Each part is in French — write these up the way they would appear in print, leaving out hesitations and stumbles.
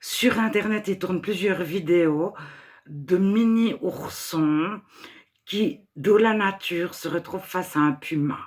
Sur internet, il tourne plusieurs vidéos de mini-oursons qui, de la nature, se retrouvent face à un puma.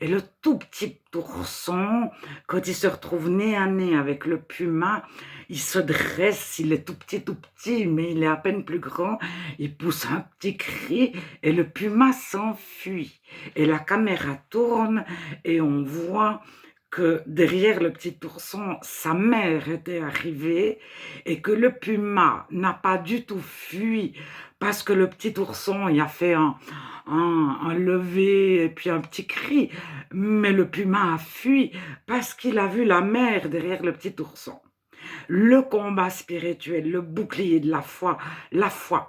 Et le tout petit ourson, quand il se retrouve nez à nez avec le puma, il se dresse, il est tout petit, mais il est à peine plus grand, il pousse un petit cri et le puma s'enfuit. Et la caméra tourne et on voit que derrière le petit ourson, sa mère était arrivée et que le puma n'a pas du tout fui parce que le petit ourson il a fait un lever et puis un petit cri, mais le puma a fui parce qu'il a vu la mère derrière le petit ourson. Le combat spirituel, le bouclier de la foi,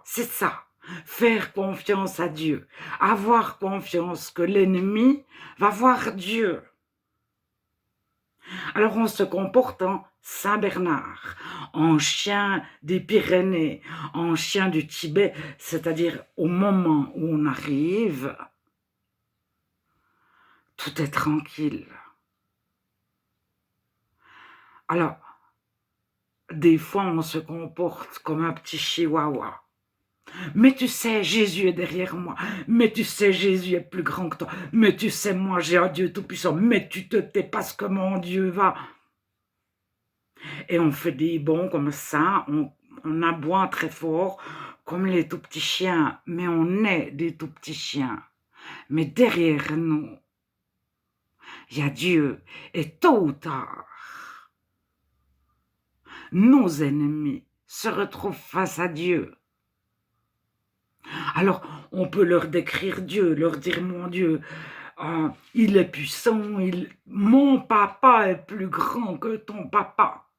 c'est ça. Faire confiance à Dieu, avoir confiance que l'ennemi va voir Dieu. Alors on se comporte en Saint Bernard, en chien des Pyrénées, en chien du Tibet, c'est-à-dire au moment où on arrive, tout est tranquille. Alors, des fois on se comporte comme un petit chihuahua. Mais tu sais, Jésus est derrière moi. Mais tu sais, Jésus est plus grand que toi. Mais tu sais, moi j'ai un Dieu tout-puissant. Mais tu te tais parce que mon Dieu va. Et on fait des bonds comme ça, on aboie très fort, comme les tout petits chiens, mais on est des tout petits chiens. Mais derrière nous, il y a Dieu. Et tôt ou tard, nos ennemis se retrouvent face à Dieu. Alors, on peut leur décrire Dieu, leur dire, mon Dieu, il est puissant, mon papa est plus grand que ton papa.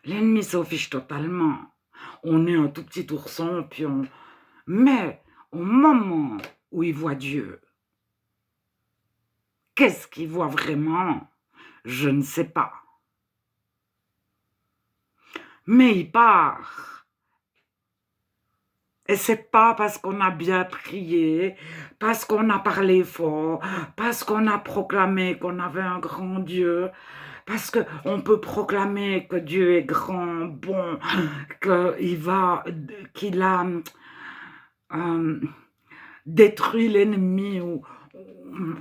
L'ennemi s'en fiche totalement. On est un tout petit ourson, puis Mais au moment où il voit Dieu, qu'est-ce qu'il voit vraiment? Je ne sais pas. Mais il part. Et c'est pas parce qu'on a bien prié, parce qu'on a parlé fort, parce qu'on a proclamé qu'on avait un grand Dieu, parce qu'on peut proclamer que Dieu est grand, bon, qu'il a détruit l'ennemi, ou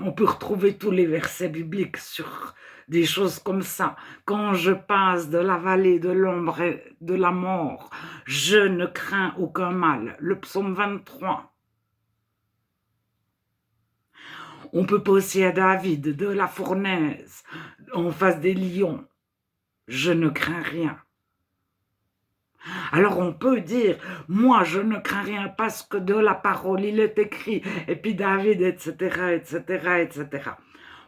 on peut retrouver tous les versets bibliques sur des choses comme ça. Quand je passe de la vallée de l'ombre et de la mort, je ne crains aucun mal. Le psaume 23. On peut penser à David, de la fournaise, en face des lions. Je ne crains rien. Alors on peut dire, moi je ne crains rien parce que de la parole il est écrit, et puis David, etc., etc., etc.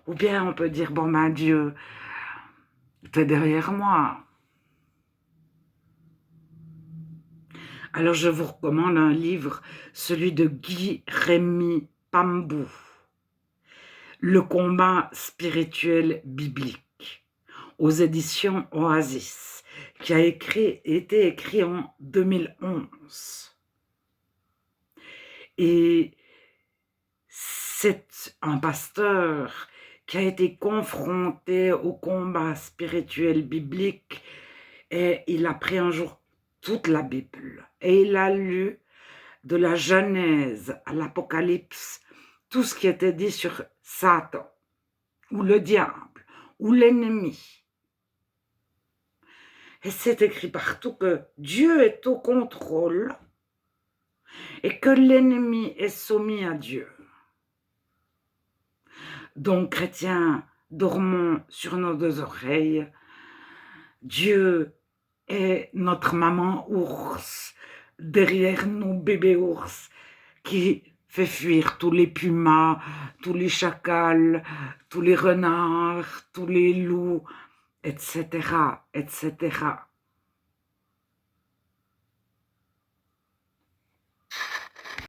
Ou bien on peut dire, bon ben Dieu, t'es derrière moi. Alors je vous recommande un livre, celui de Guy Rémy Pambou, Le combat spirituel biblique, aux éditions Oasis, qui a été écrit en 2011. Et c'est un pasteur qui a été confronté au combat spirituel biblique et il a pris un jour toute la Bible et il a lu de la Genèse à l'Apocalypse tout ce qui était dit sur Satan ou le diable ou l'ennemi. Et c'est écrit partout que Dieu est au contrôle et que l'ennemi est soumis à Dieu. Donc, chrétiens, dormons sur nos deux oreilles. Dieu est notre maman ours, derrière nos bébés ours, qui fait fuir tous les pumas, tous les chacals, tous les renards, tous les loups, etc., etc.